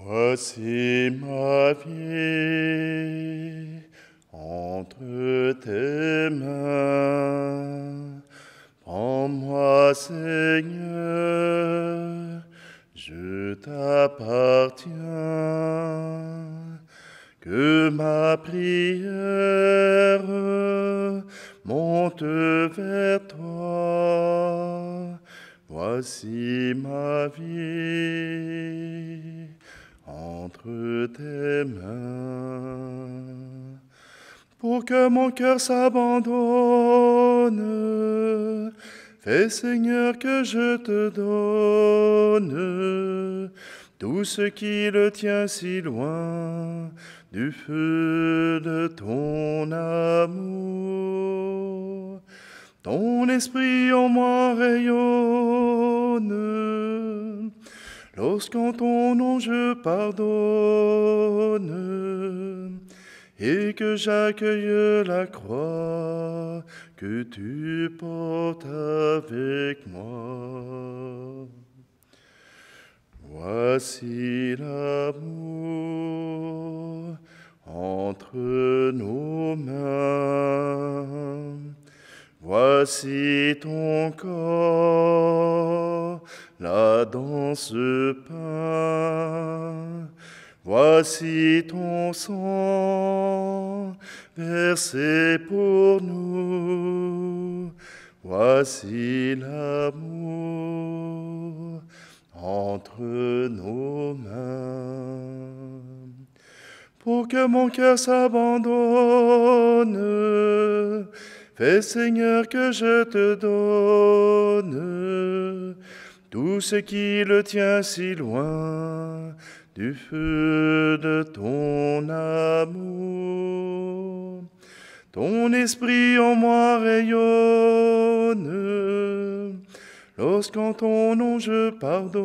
Voici ma vie entre tes mains. Prends-moi, Seigneur, je t'appartiens. Que ma prière monte vers toi. Voici ma vie entre tes mains. Pour que mon cœur s'abandonne, fais, Seigneur, que je te donne tout ce qui le tient si loin du feu de ton amour. Ton esprit en moi rayonne, lorsqu'en ton nom je pardonne, et que j'accueille la croix que tu portes avec moi. Voici l'amour entre nos mains. Voici ton corps, là dans ce pain. Voici ton sang, versé pour nous. Voici l'amour entre nos mains. Pour que mon cœur s'abandonne, fais, Seigneur, que je te donne tout ce qui le tient si loin du feu de ton amour. Ton esprit en moi rayonne, lorsqu'en ton nom je pardonne,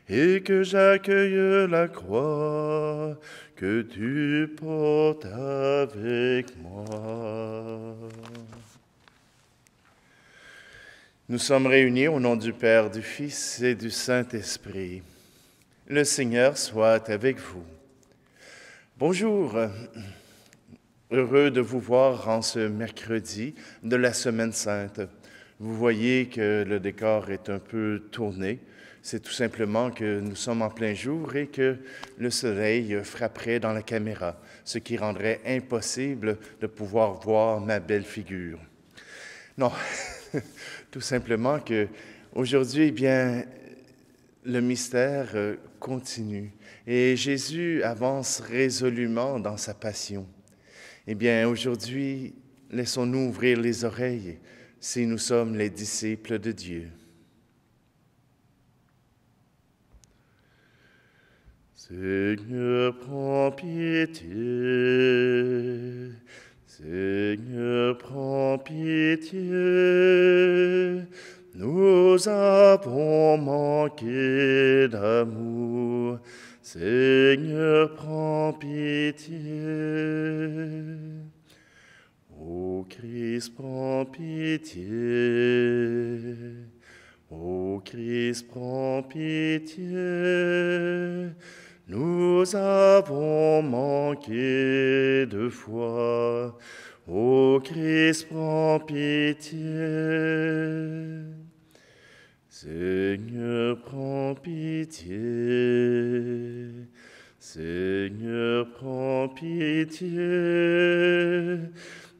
et que j'accueille la croix que tu portes avec moi. Nous sommes réunis au nom du Père, du Fils et du Saint-Esprit. Le Seigneur soit avec vous. Bonjour, heureux de vous voir en ce mercredi de la Semaine Sainte. Vous voyez que le décor est un peu tourné. C'est tout simplement que nous sommes en plein jour et que le soleil frapperait dans la caméra, ce qui rendrait impossible de pouvoir voir ma belle figure. Non, tout simplement que aujourd'hui, eh bien, le mystère continue et Jésus avance résolument dans sa passion. Eh bien, aujourd'hui, laissons-nous ouvrir les oreilles si nous sommes les disciples de Dieu. Seigneur, prends pitié. Seigneur, prends pitié. Nous avons manqué d'amour. Seigneur, prends pitié. Ô Christ, prends pitié. Ô Christ, prends pitié. Nous avons manqué de foi. Ô Christ, prends pitié. Seigneur, prends pitié. Seigneur, prends pitié.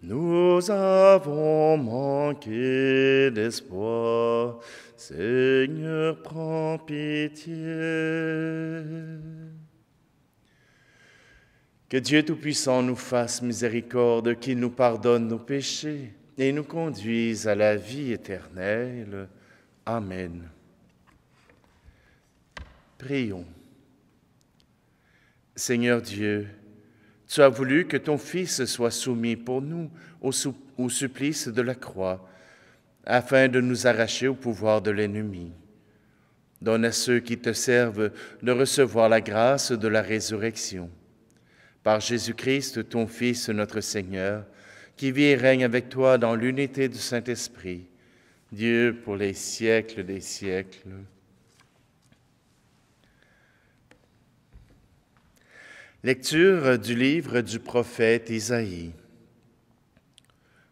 Nous avons manqué d'espoir. Seigneur, prends pitié. Que Dieu Tout-Puissant nous fasse miséricorde, qu'il nous pardonne nos péchés et nous conduise à la vie éternelle. Amen. Prions. Seigneur Dieu, tu as voulu que ton Fils soit soumis pour nous au supplice de la croix, afin de nous arracher au pouvoir de l'ennemi. Donne à ceux qui te servent de recevoir la grâce de la résurrection. Par Jésus-Christ, ton Fils, notre Seigneur, qui vit et règne avec toi dans l'unité du Saint-Esprit, Dieu pour les siècles des siècles. Lecture du livre du prophète Isaïe.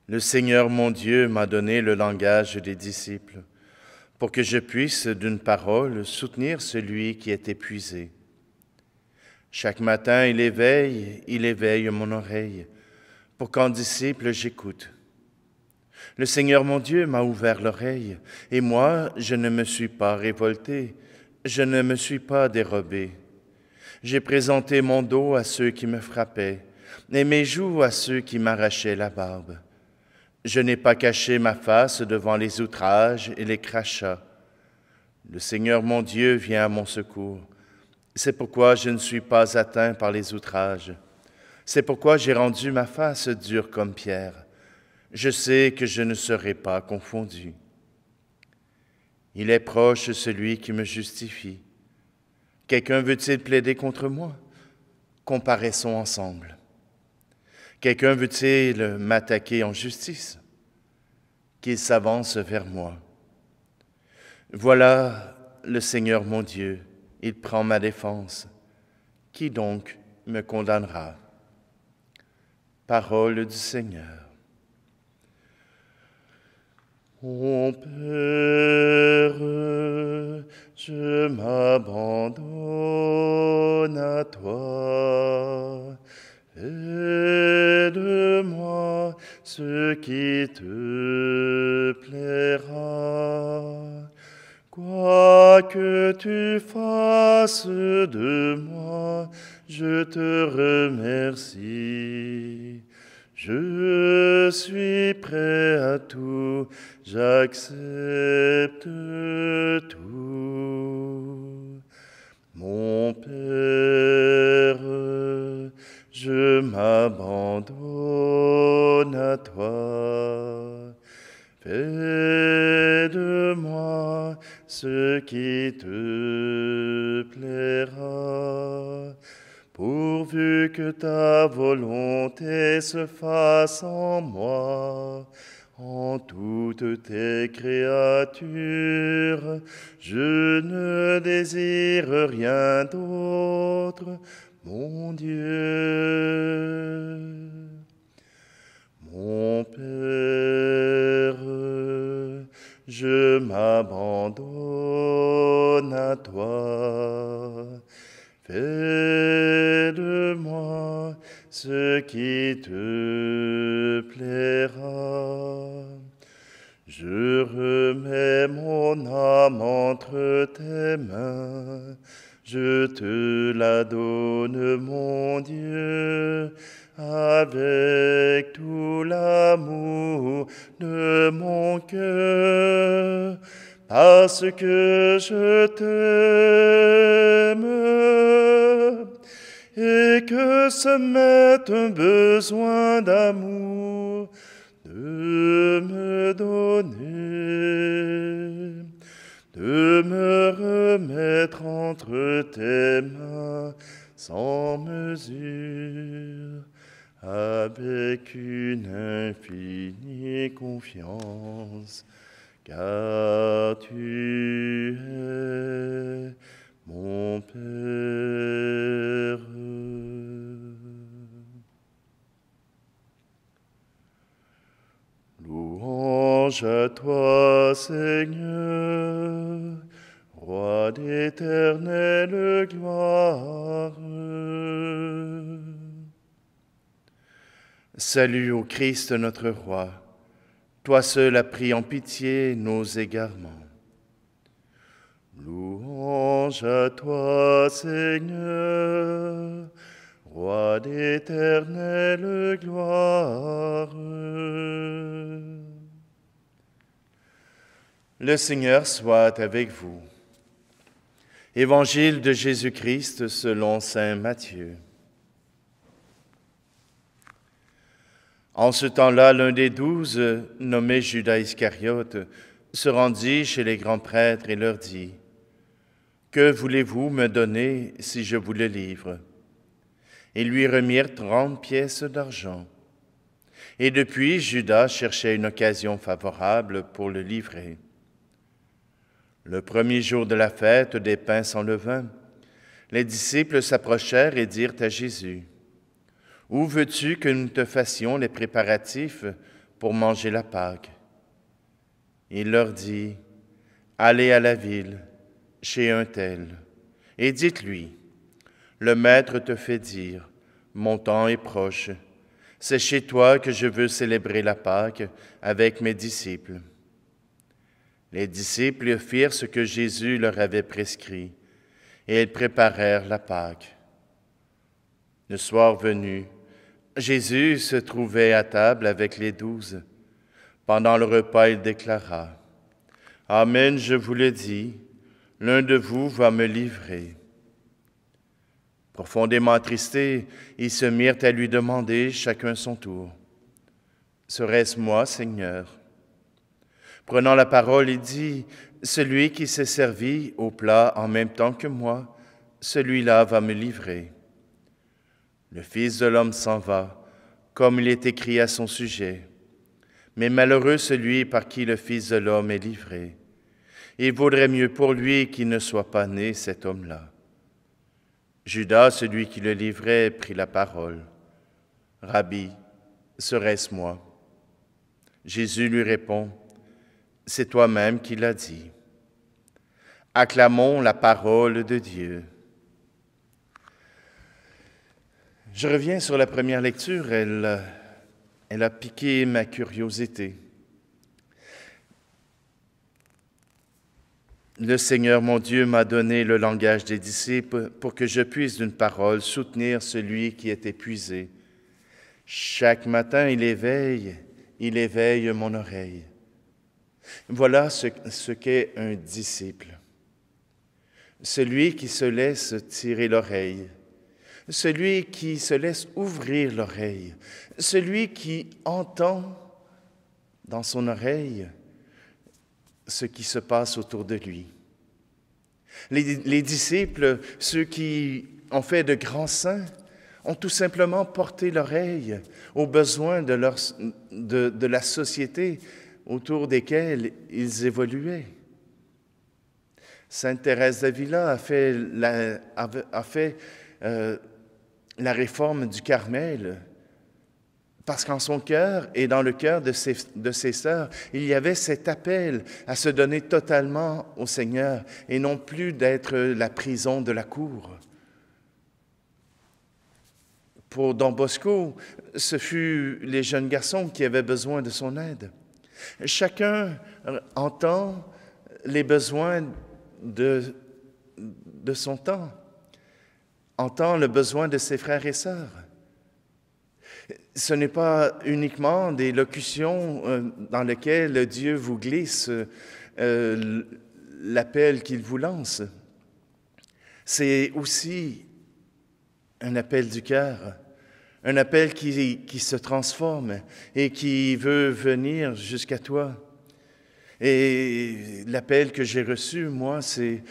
Le Seigneur mon Dieu m'a donné le langage des disciples, pour que je puisse d'une parole soutenir celui qui est épuisé. Chaque matin il éveille mon oreille, pour qu'en disciple j'écoute. Le Seigneur mon Dieu m'a ouvert l'oreille, et moi je ne me suis pas révolté, je ne me suis pas dérobé. J'ai présenté mon dos à ceux qui me frappaient, et mes joues à ceux qui m'arrachaient la barbe. Je n'ai pas caché ma face devant les outrages et les crachats. Le Seigneur mon Dieu vient à mon secours. C'est pourquoi je ne suis pas atteint par les outrages. C'est pourquoi j'ai rendu ma face dure comme pierre. Je sais que je ne serai pas confondu. Il est proche celui qui me justifie. Quelqu'un veut-il plaider contre moi? Comparaissons ensemble. Quelqu'un veut-il m'attaquer en justice? Qu'il s'avance vers moi. Voilà le Seigneur mon Dieu, il prend ma défense. Qui donc me condamnera? Parole du Seigneur. Mon Père, je m'abandonne à toi. Fais de moi ce qui te plaira. Quoi que tu fasses de moi, je te remercie. Je suis prêt à tout, j'accepte tout. Mon Père, je m'abandonne à toi. Fais de moi ce qui te plaira. Pourvu que ta volonté se fasse en moi, en toutes tes créatures, je ne désire rien d'autre, mon Dieu. Mon Père, je m'abandonne à toi. Fais de moi ce qui te plaira. Je remets mon âme entre tes mains. Je te la donne, mon Dieu, avec tout l'amour de mon cœur. Parce que je t'aime et que ce m'est un besoin d'amour de me donner, de me remettre entre tes mains sans mesure, avec une infinie confiance. Car tu es mon Père. Louange à toi, Seigneur, Roi d'éternelle gloire. Salut au Christ notre Roi. Toi seul as pris en pitié nos égarements. Louange à toi, Seigneur, Roi d'éternelle gloire. Le Seigneur soit avec vous. Évangile de Jésus-Christ selon saint Matthieu. En ce temps-là, l'un des 12, nommé Judas Iscariote, se rendit chez les grands prêtres et leur dit : « Que voulez-vous me donner si je vous le livre ?» Ils lui remirent 30 pièces d'argent. Et depuis, Judas cherchait une occasion favorable pour le livrer. Le premier jour de la fête des pains sans levain, Les disciples s'approchèrent et dirent à Jésus, « Où veux-tu que nous te fassions les préparatifs pour manger la Pâque ?» Il leur dit, « Allez à la ville, chez un tel, et dites-lui, « Le Maître te fait dire, mon temps est proche. C'est chez toi que je veux célébrer la Pâque avec mes disciples. » Les disciples firent ce que Jésus leur avait prescrit, et ils préparèrent la Pâque. Le soir venu, Jésus se trouvait à table avec les 12. Pendant le repas, il déclara, « Amen, je vous le dis, l'un de vous va me livrer. » Profondément attristés, ils se mirent à lui demander chacun son tour, « Serait-ce moi, Seigneur ?» Prenant la parole, il dit, « Celui qui s'est servi au plat en même temps que moi, celui-là va me livrer. Le Fils de l'homme s'en va, comme il est écrit à son sujet. Mais malheureux celui par qui le Fils de l'homme est livré. Il vaudrait mieux pour lui qu'il ne soit pas né, cet homme-là. » Judas, celui qui le livrait, prit la parole. « Rabbi, serait-ce moi ?» Jésus lui répond, « C'est toi-même qui l'as dit. » Acclamons la parole de Dieu. Je reviens sur la première lecture, elle a piqué ma curiosité. Le Seigneur mon Dieu m'a donné le langage des disciples pour que je puisse d'une parole soutenir celui qui est épuisé. Chaque matin, il éveille mon oreille. Voilà ce qu'est un disciple. Celui qui se laisse tirer l'oreille, celui qui se laisse ouvrir l'oreille, celui qui entend dans son oreille ce qui se passe autour de lui. Les disciples, ceux qui ont fait de grands saints, ont tout simplement porté l'oreille aux besoins de la société autour desquels ils évoluaient. Sainte Thérèse d'Avila a fait la réforme du Carmel, parce qu'en son cœur et dans le cœur de ses sœurs, il y avait cet appel à se donner totalement au Seigneur et non plus d'être la prison de la cour. Pour Don Bosco, ce fut les jeunes garçons qui avaient besoin de son aide. Chacun entend les besoins de son temps, entend le besoin de ses frères et sœurs. Ce n'est pas uniquement des locutions dans lesquelles Dieu vous glisse l'appel qu'il vous lance. C'est aussi un appel du cœur, un appel qui se transforme et qui veut venir jusqu'à toi. Et l'appel que j'ai reçu, moi, c'est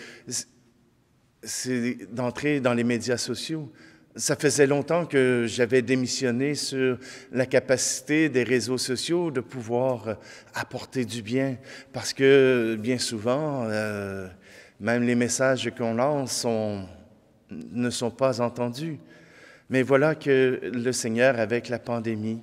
d'entrer dans les médias sociaux. Ça faisait longtemps que j'avais démissionné sur la capacité des réseaux sociaux de pouvoir apporter du bien, parce que bien souvent, même les messages qu'on lance ne sont pas entendus. Mais voilà que le Seigneur, avec la pandémie,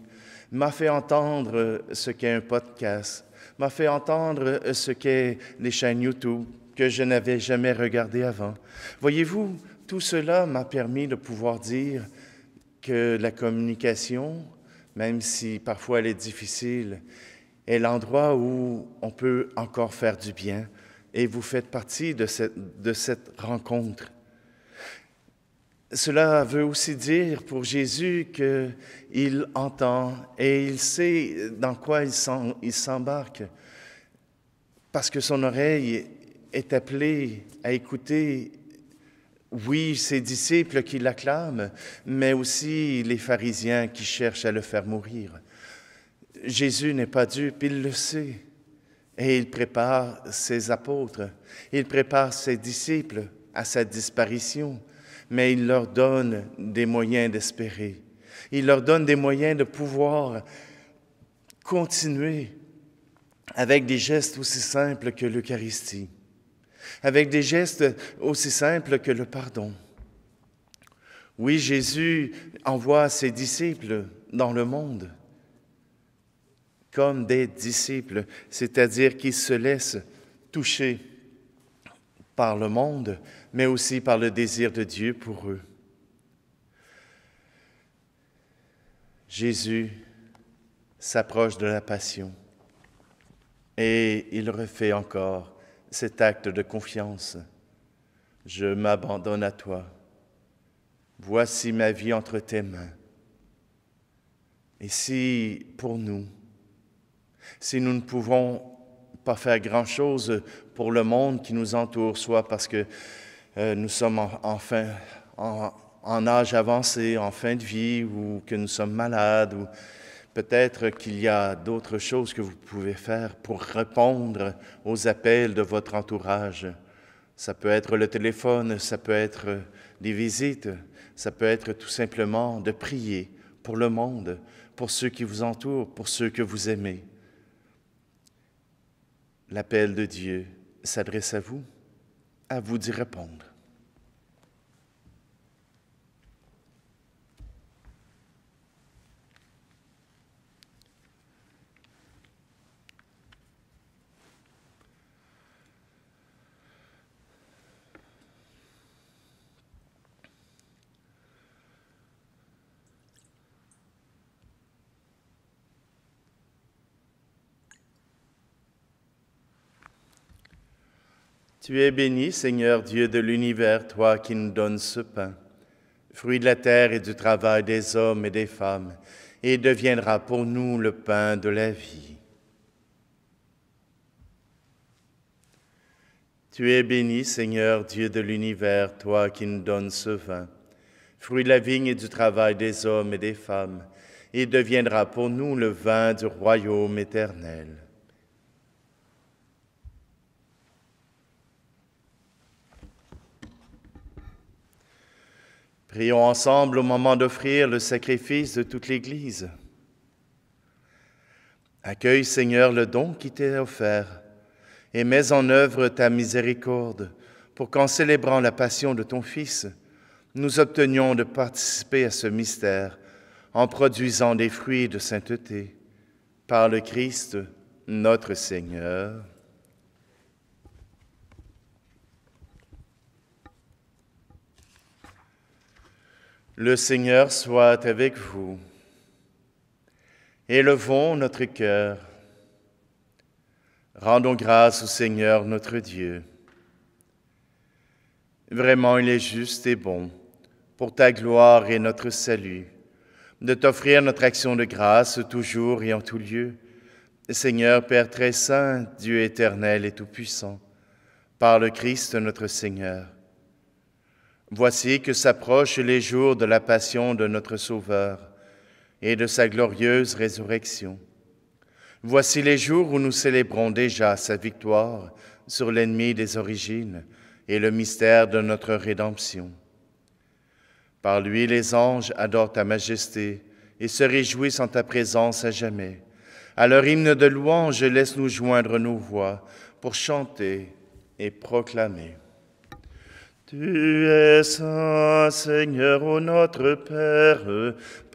m'a fait entendre ce qu'est un podcast, m'a fait entendre ce qu'est les chaînes YouTube que je n'avais jamais regardées avant. Voyez-vous, tout cela m'a permis de pouvoir dire que la communication, même si parfois elle est difficile, est l'endroit où on peut encore faire du bien. Et vous faites partie de cette rencontre. Cela veut aussi dire pour Jésus qu'il entend et il sait dans quoi il s'embarque, parce que son oreille est appelée à écouter, oui, ses disciples qui l'acclament, mais aussi les pharisiens qui cherchent à le faire mourir. Jésus n'est pas dupe, il le sait, et il prépare ses apôtres, il prépare ses disciples à sa disparition, mais il leur donne des moyens d'espérer. Il leur donne des moyens de pouvoir continuer avec des gestes aussi simples que l'Eucharistie, avec des gestes aussi simples que le pardon, Oui, Jésus envoie ses disciples dans le monde comme des disciples, c'est-à-dire qu'ils se laissent toucher par le monde, mais aussi par le désir de Dieu pour eux. Jésus s'approche de la passion et il refait encore cet acte de confiance. Je m'abandonne à toi. Voici ma vie entre tes mains. Et si pour nous, si nous ne pouvons pas faire grand-chose pour le monde qui nous entoure, soit parce que nous sommes en âge avancé, en fin de vie, ou que nous sommes malades, ou peut-être qu'il y a d'autres choses que vous pouvez faire pour répondre aux appels de votre entourage. Ça peut être le téléphone, ça peut être des visites, ça peut être tout simplement de prier pour le monde, pour ceux qui vous entourent, pour ceux que vous aimez. L'appel de Dieu s'adresse à vous d'y répondre. Tu es béni, Seigneur Dieu de l'univers, toi qui nous donnes ce pain, fruit de la terre et du travail des hommes et des femmes, et deviendra pour nous le pain de la vie. Tu es béni, Seigneur Dieu de l'univers, toi qui nous donnes ce vin, fruit de la vigne et du travail des hommes et des femmes, et deviendra pour nous le vin du royaume éternel. Prions ensemble au moment d'offrir le sacrifice de toute l'Église. Accueille, Seigneur, le don qui t'est offert et mets en œuvre ta miséricorde pour qu'en célébrant la passion de ton Fils, nous obtenions de participer à ce mystère en produisant des fruits de sainteté. Par le Christ, notre Seigneur. Le Seigneur soit avec vous. Élevons notre cœur. Rendons grâce au Seigneur notre Dieu. Vraiment, il est juste et bon, pour ta gloire et notre salut, de t'offrir notre action de grâce toujours et en tout lieu. Seigneur, Père très saint, Dieu éternel et tout-puissant, par le Christ notre Seigneur. Voici que s'approchent les jours de la passion de notre Sauveur et de sa glorieuse résurrection. Voici les jours où nous célébrons déjà sa victoire sur l'ennemi des origines et le mystère de notre rédemption. Par lui, les anges adorent ta majesté et se réjouissent en ta présence à jamais. À leur hymne de louange, laisse-nous joindre nos voix pour chanter et proclamer. Tu es saint, Seigneur, ô notre Père,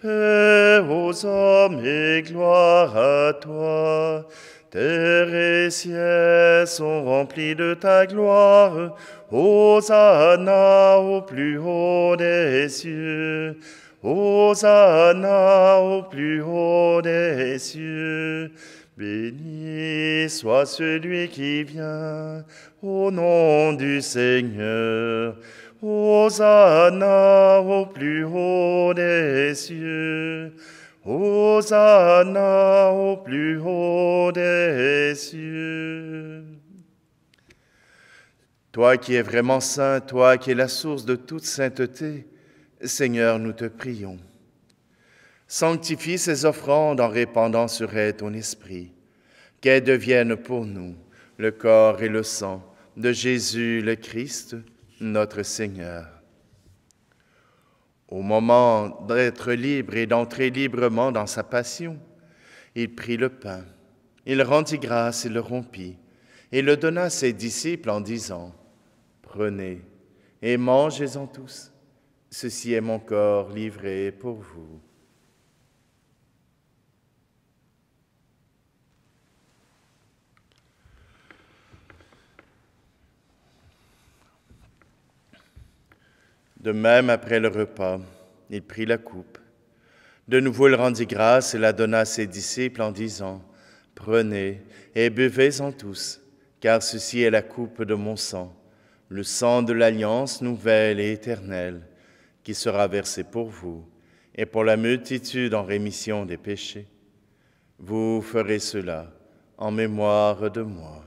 paix aux hommes et gloire à toi. Terre et ciel sont remplis de ta gloire. Hosanna au plus haut des cieux. Hosanna au plus haut des cieux. Béni soit celui qui vient au nom du Seigneur. Hosanna au plus haut des cieux. Hosanna au plus haut des cieux. Toi qui es vraiment saint, toi qui es la source de toute sainteté, Seigneur, nous te prions. Sanctifie ces offrandes en répandant sur elles ton esprit, qu'elles deviennent pour nous le corps et le sang de Jésus le Christ, notre Seigneur. Au moment d'être libre et d'entrer librement dans sa passion, il prit le pain, il rendit grâce et le rompit, et le donna à ses disciples en disant « Prenez et mangez-en tous, Ceci est mon corps livré pour vous. De même, après le repas, il prit la coupe. De nouveau, il rendit grâce et la donna à ses disciples en disant, « Prenez et buvez-en tous, car ceci est la coupe de mon sang, le sang de l'alliance nouvelle et éternelle, qui sera versé pour vous et pour la multitude en rémission des péchés. Vous ferez cela en mémoire de moi. »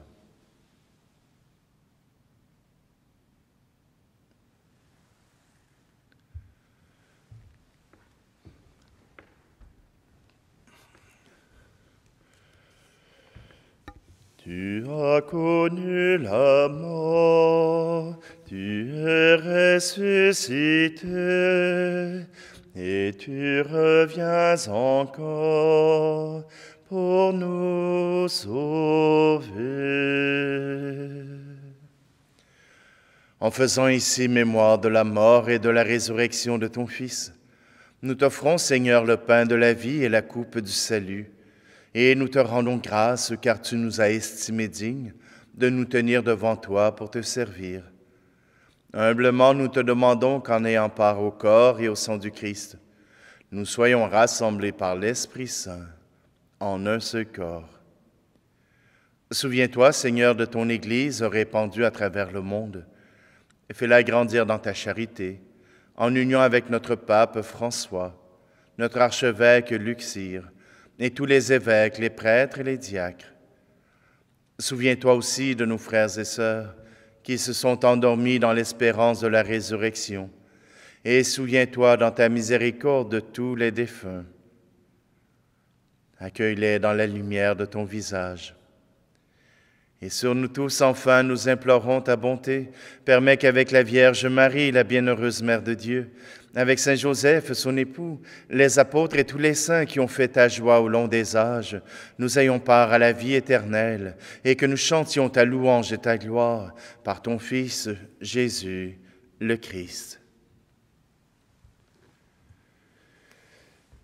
Tu as connu la mort, tu es ressuscité, et tu reviens encore pour nous sauver. En faisant ici mémoire de la mort et de la résurrection de ton Fils, nous t'offrons, Seigneur, le pain de la vie et la coupe du salut, et nous te rendons grâce car tu nous as estimés dignes de nous tenir devant toi pour te servir. Humblement, nous te demandons qu'en ayant part au corps et au sang du Christ, nous soyons rassemblés par l'Esprit Saint en un seul corps. Souviens-toi, Seigneur, de ton Église répandue à travers le monde, et fais-la grandir dans ta charité, en union avec notre pape François, notre archevêque Luxire, et tous les évêques, les prêtres et les diacres. Souviens-toi aussi de nos frères et sœurs qui se sont endormis dans l'espérance de la résurrection, et souviens-toi dans ta miséricorde de tous les défunts. Accueille-les dans la lumière de ton visage. Et sur nous tous, enfin, nous implorons ta bonté. Permets qu'avec la Vierge Marie, la bienheureuse Mère de Dieu, avec Saint Joseph, son époux, les apôtres et tous les saints qui ont fait ta joie au long des âges, nous ayons part à la vie éternelle et que nous chantions ta louange et ta gloire par ton Fils, Jésus, le Christ.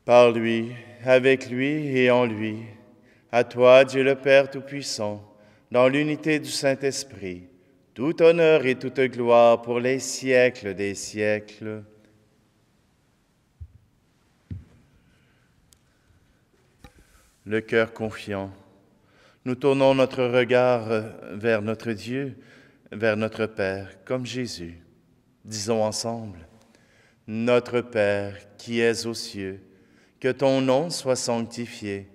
Par lui, avec lui et en lui, à toi, Dieu le Père Tout-Puissant, dans l'unité du Saint-Esprit, tout honneur et toute gloire pour les siècles des siècles. Le cœur confiant, nous tournons notre regard vers notre Dieu, vers notre Père, comme Jésus. Disons ensemble, « Notre Père qui es aux cieux, que ton nom soit sanctifié,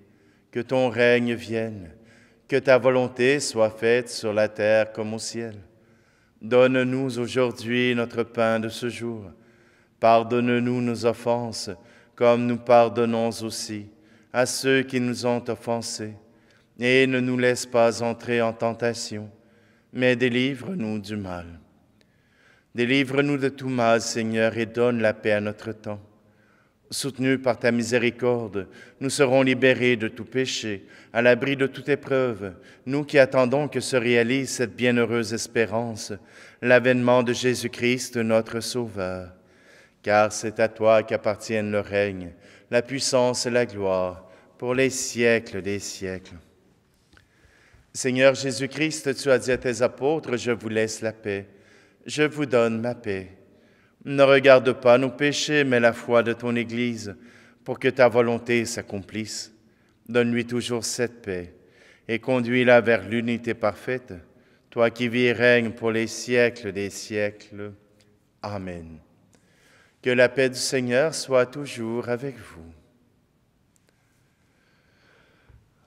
que ton règne vienne, que ta volonté soit faite sur la terre comme au ciel. Donne-nous aujourd'hui notre pain de ce jour. Pardonne-nous nos offenses, comme nous pardonnons aussi à ceux qui nous ont offensés. Et ne nous laisse pas entrer en tentation, mais délivre-nous du mal. Délivre-nous de tout mal, Seigneur, et donne la paix à notre temps. Soutenus par ta miséricorde, nous serons libérés de tout péché, à l'abri de toute épreuve, nous qui attendons que se réalise cette bienheureuse espérance, l'avènement de Jésus-Christ, notre Sauveur. Car c'est à toi qu'appartiennent le règne, la puissance et la gloire, pour les siècles des siècles. Seigneur Jésus-Christ, tu as dit à tes apôtres, « Je vous laisse la paix, je vous donne ma paix. » Ne regarde pas nos péchés, mais la foi de ton Église, pour que ta volonté s'accomplisse. Donne-lui toujours cette paix, et conduis-la vers l'unité parfaite, toi qui vis et règnes pour les siècles des siècles. Amen. Que la paix du Seigneur soit toujours avec vous.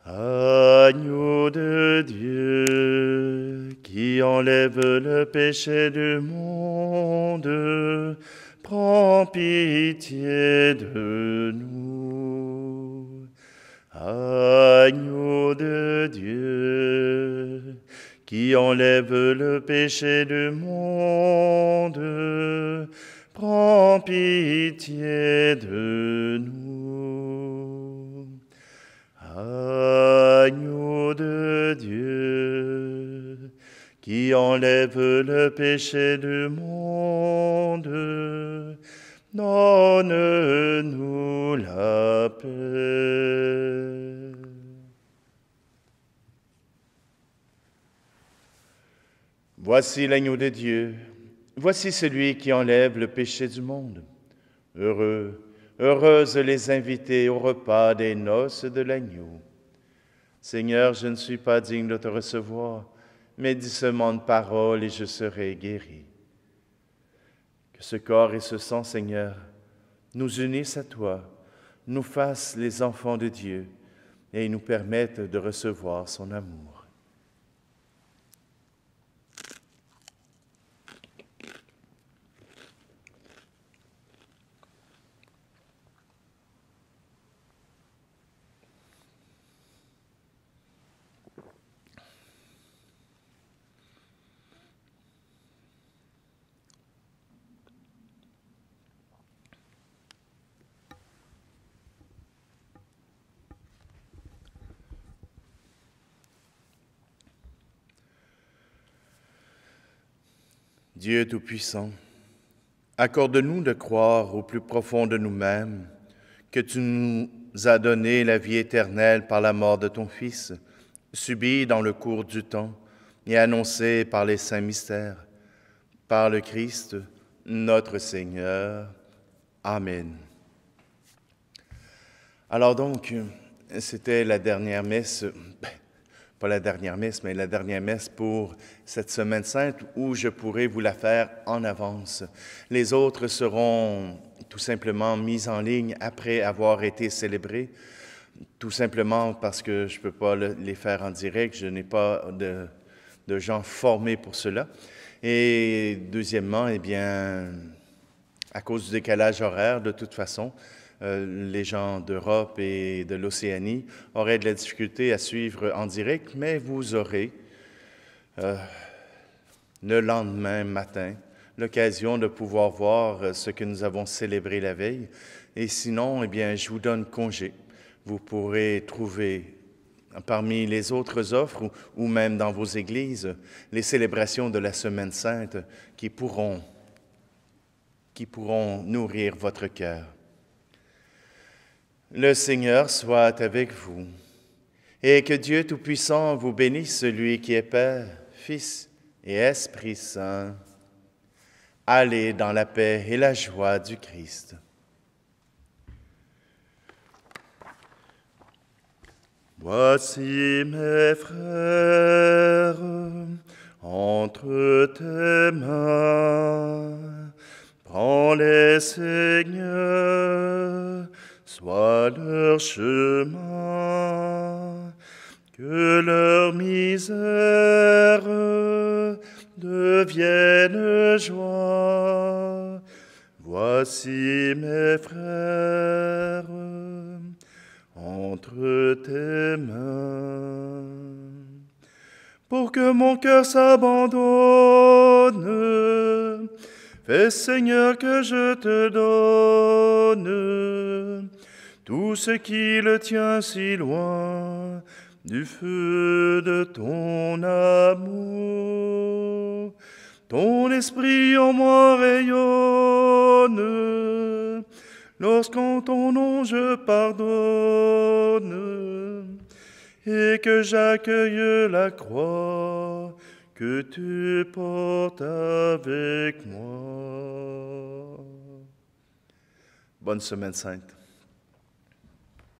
Agneau de Dieu, qui enlève le péché du monde, prends pitié de nous. Agneau de Dieu, qui enlève le péché du monde, prends pitié de nous. Agneau de Dieu, qui enlève le péché du monde, monde, donne-nous la paix. Voici l'agneau de Dieu, voici celui qui enlève le péché du monde. Heureux, heureuses les invités au repas des noces de l'agneau. Seigneur, je ne suis pas digne de te recevoir, mais dis seulement une parole et je serai guéri. Que ce corps et ce sang, Seigneur, nous unissent à toi, nous fassent les enfants de Dieu et nous permettent de recevoir son amour. Dieu Tout-Puissant, accorde-nous de croire au plus profond de nous-mêmes que tu nous as donné la vie éternelle par la mort de ton Fils, subie dans le cours du temps et annoncée par les saints mystères, par le Christ, notre Seigneur. Amen. Alors donc, c'était la dernière messe, pas la dernière messe, mais la dernière messe pour cette Semaine Sainte où je pourrai vous la faire en avance. Les autres seront tout simplement mises en ligne après avoir été célébrées, tout simplement parce que je ne peux pas les faire en direct, je n'ai pas de gens formés pour cela. Et deuxièmement, eh bien, à cause du décalage horaire, de toute façon, les gens d'Europe et de l'Océanie auraient de la difficulté à suivre en direct, mais vous aurez le lendemain matin l'occasion de pouvoir voir ce que nous avons célébré la veille. Et sinon, eh bien, je vous donne congé. Vous pourrez trouver parmi les autres offres ou même dans vos églises les célébrations de la Semaine Sainte qui pourront nourrir votre cœur. Le Seigneur soit avec vous, et que Dieu Tout-Puissant vous bénisse, celui qui est Père, Fils et Esprit Saint. Allez dans la paix et la joie du Christ. Voici mes frères, entre tes mains, prends-les, Seigneur, sois leur chemin, que leur misère devienne joie. Voici mes frères, entre tes mains. Pour que mon cœur s'abandonne, fais, Seigneur, que je te donne tout ce qui le tient si loin du feu de ton amour. Ton esprit en moi rayonne, lorsqu'en ton nom je pardonne, et que j'accueille la croix que tu portes avec moi. Bonne Semaine Sainte.